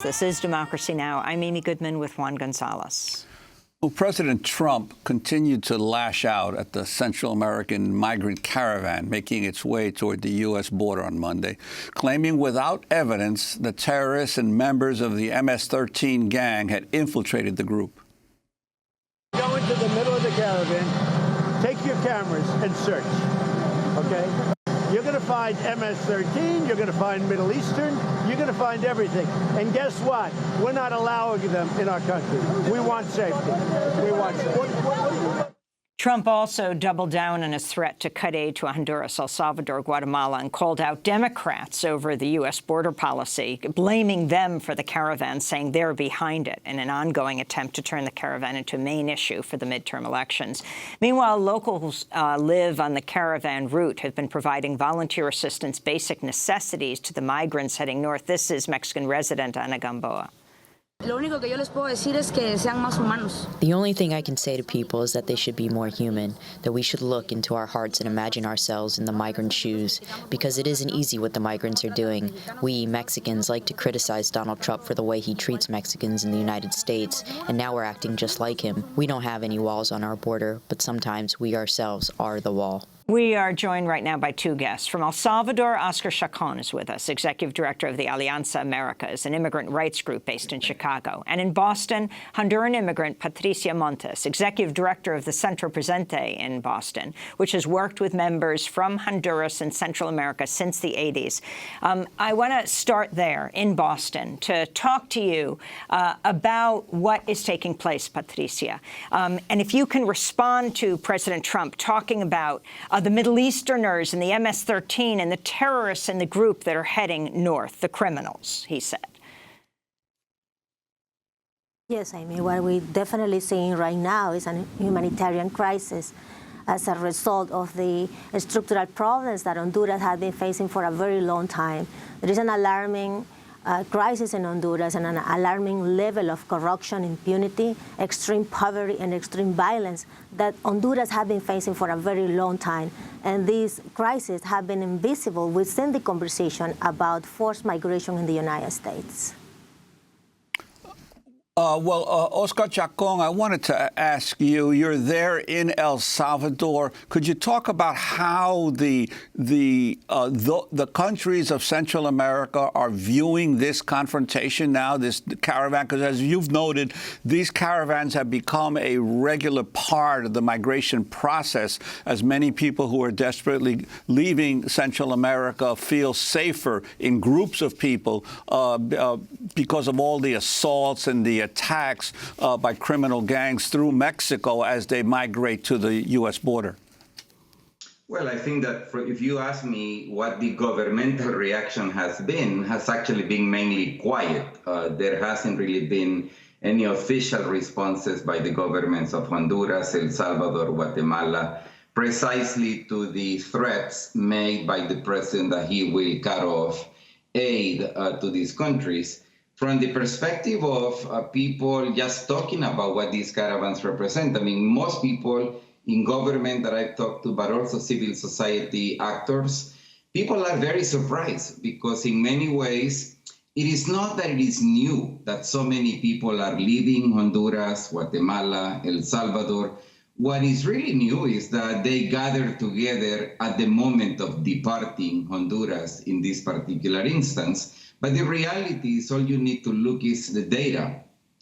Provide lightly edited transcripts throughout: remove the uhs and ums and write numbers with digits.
This is Democracy Now! I'm Amy Goodman with Juan Gonzalez. Well, President Trump continued to lash out at the Central American migrant caravan making its way toward the U.S. border on Monday, claiming without evidence that terrorists and members of the MS-13 gang had infiltrated the group. Go into the middle of the caravan, take your cameras and search, okay? You're going to find MS-13, you're going to find Middle Eastern, you're going to find everything. And guess what? We're not allowing them in our country. We want safety. We want safety. Trump also doubled down on his threat to cut aid to Honduras, El Salvador, Guatemala, and called out Democrats over the U.S. border policy, blaming them for the caravan, saying they're behind it in an ongoing attempt to turn the caravan into a main issue for the midterm elections. Meanwhile, locals live on the caravan route have been providing volunteer assistance, basic necessities to the migrants heading north. This is Mexican resident Ana Gamboa. The only thing I can say to people is that they should be more human, that we should look into our hearts and imagine ourselves in the migrant shoes, because it isn't easy what the migrants are doing. We, Mexicans, like to criticize Donald Trump for the way he treats Mexicans in the United States, and now we're acting just like him. We don't have any walls on our border, but sometimes we ourselves are the wall. We are joined right now by two guests. From El Salvador, Oscar Chacon is with us, Executive Director of the Alianza Americas, an immigrant rights group based in Chicago. And in Boston, Honduran immigrant Patricia Montes, Executive Director of the Centro Presente in Boston, which has worked with members from Honduras and Central America since the 80s. I want to start there in Boston to talk to you about what is taking place, Patricia. And if you can respond to President Trump talking about the Middle Easterners and the MS-13 and the terrorists in the group that are heading north, the criminals, he said. Yes, I mean, what we're definitely seeing right now is a humanitarian crisis as a result of the structural problems that Honduras has been facing for a very long time. There is an alarming crisis in Honduras and an alarming level of corruption, impunity, extreme poverty, and extreme violence that Honduras has been facing for a very long time. And these crises have been invisible within the conversation about forced migration in the United States. Oscar Chacon, I wanted to ask you, you're there in El Salvador. Could you talk about how the countries of Central America are viewing this confrontation now, this caravan? Because as you've noted, these caravans have become a regular part of the migration process as many people who are desperately leaving Central America feel safer in groups of people because of all the assaults and the attacks by criminal gangs through Mexico as they migrate to the U.S. border? Well, I think that if you ask me what the governmental reaction has actually been mainly quiet. There hasn't really been any official responses by the governments of Honduras, El Salvador, Guatemala, precisely to the threats made by the president that he will cut off aid to these countries. From the perspective of people just talking about what these caravans represent, I mean, most people in government that I've talked to, but also civil society actors, people are very surprised because in many ways, it is not that it is new that so many people are leaving Honduras, Guatemala, El Salvador. What is really new is that they gather together at the moment of departing Honduras in this particular instance. But the reality is all you need to look is the data.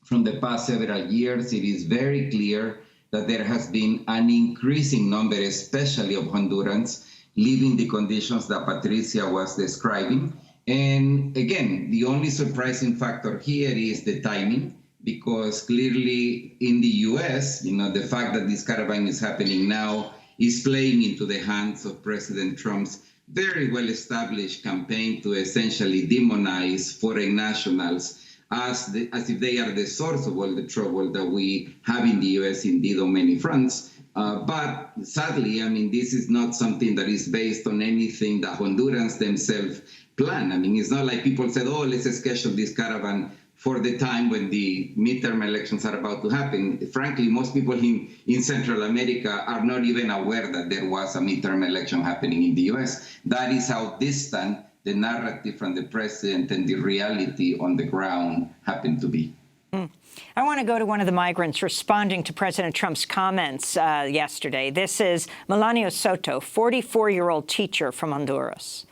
From the past several years, it is very clear that there has been an increasing number, especially of Hondurans, living the conditions that Patricia was describing. And again, the only surprising factor here is the timing, because clearly in the US, the fact that this caravan is happening now is playing into the hands of President Trump's very well-established campaign to essentially demonize foreign nationals as if they are the source of all the trouble that we have in the U.S., indeed, on many fronts. But sadly, I mean, this is not something that is based on anything that Hondurans themselves plan. I mean, it's not like people said, oh, let's schedule this caravan for the time when the midterm elections are about to happen. Frankly, most people in Central America are not even aware that there was a midterm election happening in the U.S. That is how distant the narrative from the president and the reality on the ground happen to be. I want to go to one of the migrants responding to President Trump's comments yesterday. This is Melanio Soto, 44-year-old teacher from Honduras.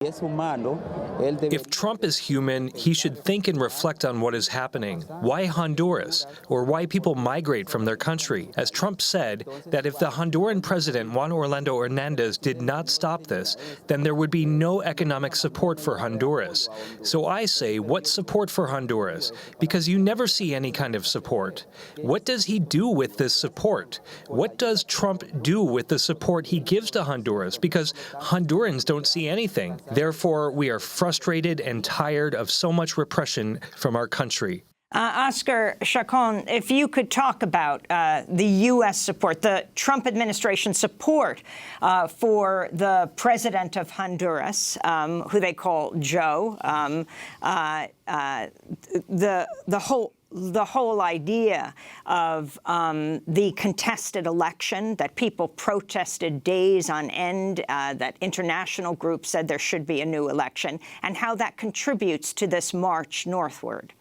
If Trump is human, he should think and reflect on what is happening. Why Honduras? Or why people migrate from their country? As Trump said, that if the Honduran president, Juan Orlando Hernandez, did not stop this, then there would be no economic support for Honduras. So I say, what support for Honduras? Because you never see any kind of support. What does he do with this support? What does Trump do with the support he gives to Honduras? Because Hondurans don't see anything. Therefore, we are frustrated and tired of so much repression from our country. Oscar Chacon, if you could talk about the U.S. support, the Trump administration support for the president of Honduras, who they call Joe, the whole idea of the contested election, that people protested days on end, that international groups said there should be a new election, and how that contributes to this march northward.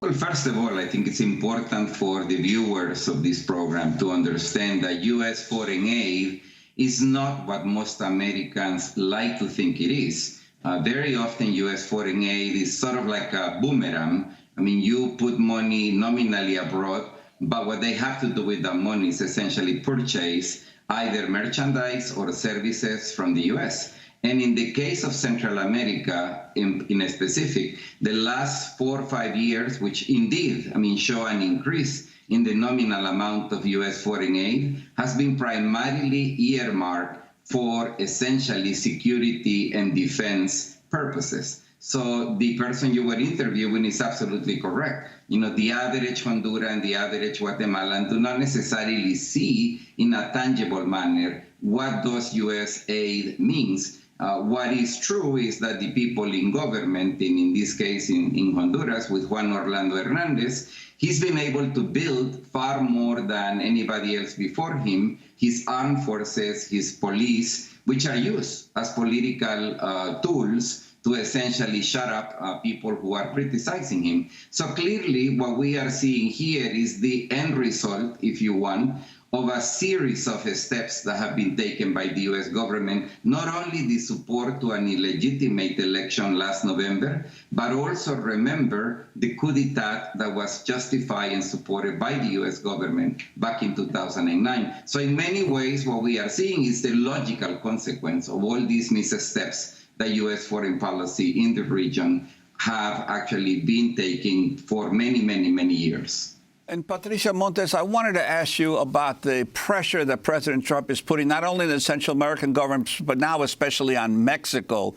Well, first of all, I think it's important for the viewers of this program to understand that U.S. foreign aid is not what most Americans like to think it is. Very often, U.S. foreign aid is sort of like a boomerang. I mean, you put money nominally abroad, but what they have to do with that money is essentially purchase either merchandise or services from the U.S. And in the case of Central America, in a specific, the last 4 or 5 years, which indeed, I mean, show an increase in the nominal amount of U.S. foreign aid, has been primarily earmarked for essentially security and defense purposes. So the person you were interviewing is absolutely correct. You know, the average Honduran, the average Guatemalan do not necessarily see in a tangible manner what those U.S. aid means. What is true is that the people in government, in this case in Honduras with Juan Orlando Hernandez, he's been able to build far more than anybody else before him, his armed forces, his police, which are used as political tools to essentially shut up people who are criticizing him. So clearly what we are seeing here is the end result, if you want, of a series of steps that have been taken by the U.S. government, not only the support to an illegitimate election last November, but also remember the coup d'etat that was justified and supported by the U.S. government back in 2009. So in many ways, what we are seeing is the logical consequence of all these missteps that U.S. foreign policy in the region have actually been taking for many, many, many years. And Patricia Montes, I wanted to ask you about the pressure that President Trump is putting not only in the Central American governments, but now especially on Mexico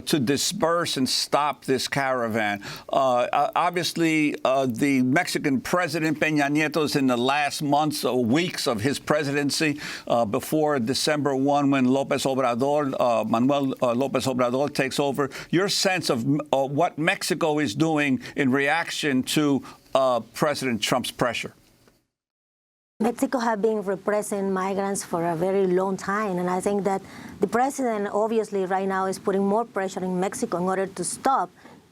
to disperse and stop this caravan. Obviously, the Mexican President Peña Nieto is in the last months or weeks of his presidency before December 1 when Manuel López Obrador takes over. Your sense of what Mexico is doing in reaction to President Trump's pressure? Mexico has been repressing migrants for a very long time, and I think that the president obviously right now is putting more pressure in Mexico in order to stop,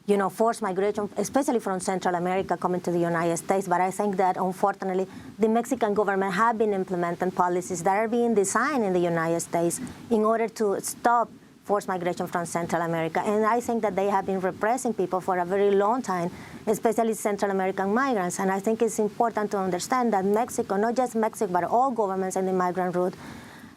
you know, forced migration, especially from Central America coming to the United States. But I think that, unfortunately, the Mexican government have been implementing policies that are being designed in the United States in order to stop forced migration from Central America. And I think that they have been repressing people for a very long time, especially Central American migrants. And I think it's important to understand that Mexico, not just Mexico, but all governments in the migrant route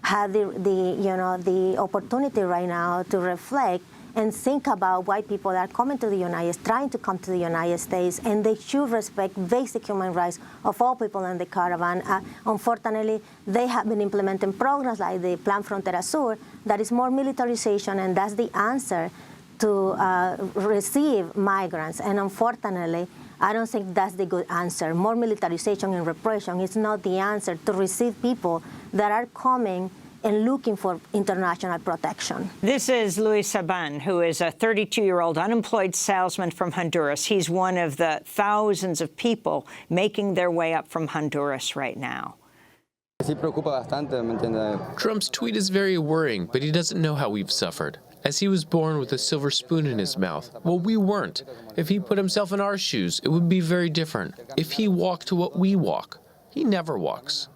have the opportunity right now to reflect and think about why people are coming to the United States, trying to come to the United States, and they should respect basic human rights of all people in the caravan. Unfortunately, they have been implementing programs like the Plan Frontera Sur that is more militarization, and that's the answer to receive migrants. And unfortunately, I don't think that's the good answer. More militarization and repression is not the answer to receive people that are coming and looking for international protection. This is Luis Saban, who is a 32-year-old unemployed salesman from Honduras. He's one of the thousands of people making their way up from Honduras right now. Trump's tweet is very worrying, but he doesn't know how we've suffered. As he was born with a silver spoon in his mouth. Well, we weren't. If he put himself in our shoes, it would be very different. If he walked to what we walk, he never walks.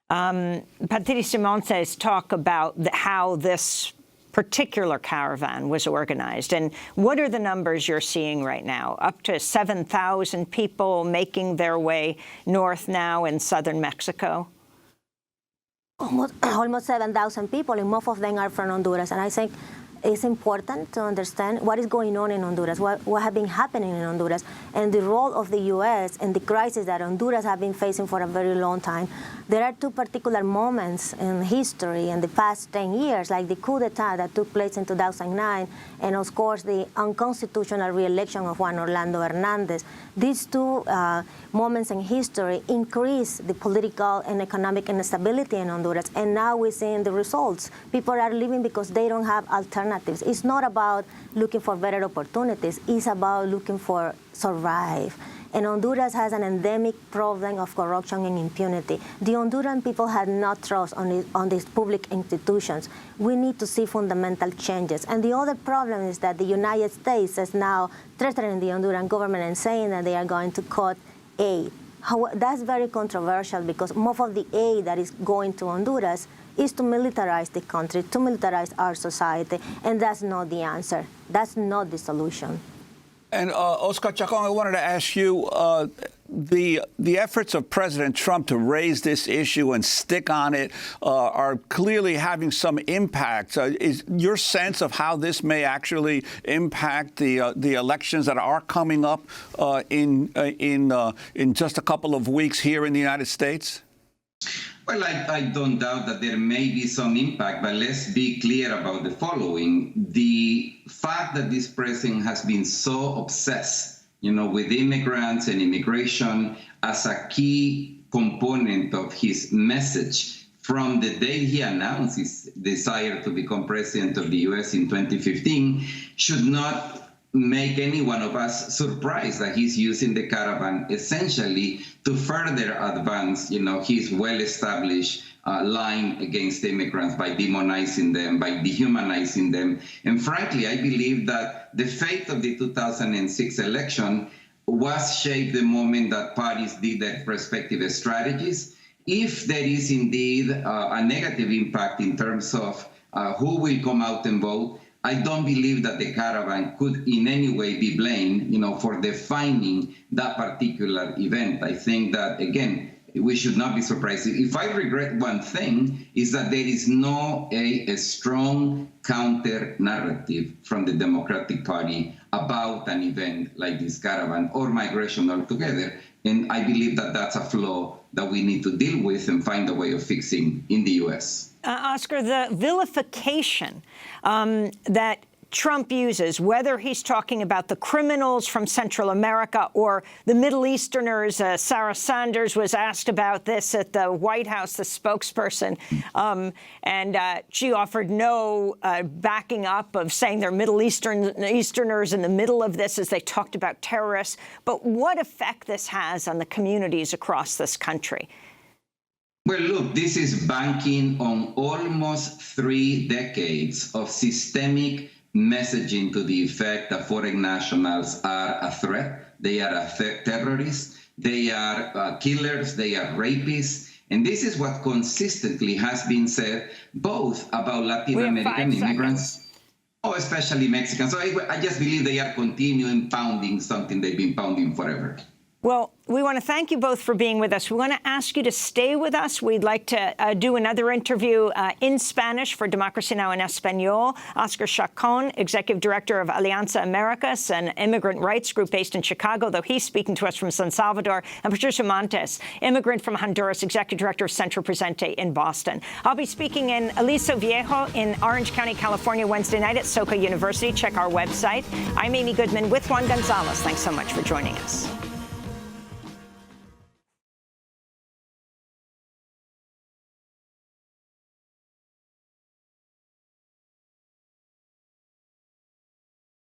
Patricia Montes talk about how this particular caravan was organized. And what are the numbers you're seeing right now? Up to 7,000 people making their way north now in southern Mexico? Almost 7,000 people, and most of them are from Honduras. And I think it's important to understand what is going on in Honduras, what has been happening in Honduras, and the role of the U.S. and the crisis that Honduras has been facing for a very long time. There are two particular moments in history in the past 10 years, like the coup d'etat that took place in 2009, and of course the unconstitutional re-election of Juan Orlando Hernandez. These two moments in history increased the political and economic instability in Honduras, and now we're seeing the results. People are leaving because they don't have alternatives. It's not about looking for better opportunities. It's about looking for survive. And Honduras has an endemic problem of corruption and impunity. The Honduran people have no trust on these public institutions. We need to see fundamental changes. And the other problem is that the United States is now threatening the Honduran government and saying that they are going to cut aid. That's very controversial because most of the aid that is going to Honduras is to militarize the country, to militarize our society, and that's not the answer. That's not the solution. And Oscar Chacon, I wanted to ask you, the efforts of President Trump to raise this issue and stick on it are clearly having some impact. Is your sense of how this may actually impact the elections that are coming up in just a couple of weeks here in the United States? Well, I don't doubt that there may be some impact, but let's be clear about the following. The fact that this president has been so obsessed, with immigrants and immigration as a key component of his message from the day he announced his desire to become president of the U.S. in 2015 should not make any one of us surprised that he's using the caravan essentially to further advance, his well-established line against immigrants by demonizing them, by dehumanizing them. And frankly, I believe that the fate of the 2006 election was shaped the moment that parties did their respective strategies. If there is indeed a negative impact in terms of who will come out and vote, I don't believe that the caravan could in any way be blamed, for defining that particular event. I think that, again, we should not be surprised. If I regret one thing, is that there is no a strong counter-narrative from the Democratic Party about an event like this caravan or migration altogether. And I believe that that's a flaw that we need to deal with and find a way of fixing in the U.S. Oscar, the vilification that Trump uses, whether he's talking about the criminals from Central America or the Middle Easterners. Sarah Sanders was asked about this at the White House, the spokesperson, and she offered no backing up of saying they're Middle Easterners in the middle of this as they talked about terrorists. But what effect this has on the communities across this country? Well, look, this is banking on almost 3 decades of systemic messaging to the effect that foreign nationals are a threat. They are terrorists. They are killers. They are rapists. And this is what consistently has been said both about Latin American immigrants, especially Mexicans. So I just believe they are continuing pounding something they've been pounding forever. Well, we want to thank you both for being with us. We want to ask you to stay with us. We'd like to do another interview in Spanish for Democracy Now! In Espanol. Oscar Chacon, Executive Director of Alianza Americas, an immigrant rights group based in Chicago, though he's speaking to us from San Salvador, and Patricia Montes, immigrant from Honduras, Executive Director of Centro Presente in Boston. I'll be speaking in Aliso Viejo in Orange County, California, Wednesday night at Soka University. Check our website. I'm Amy Goodman with Juan Gonzalez. Thanks so much for joining us.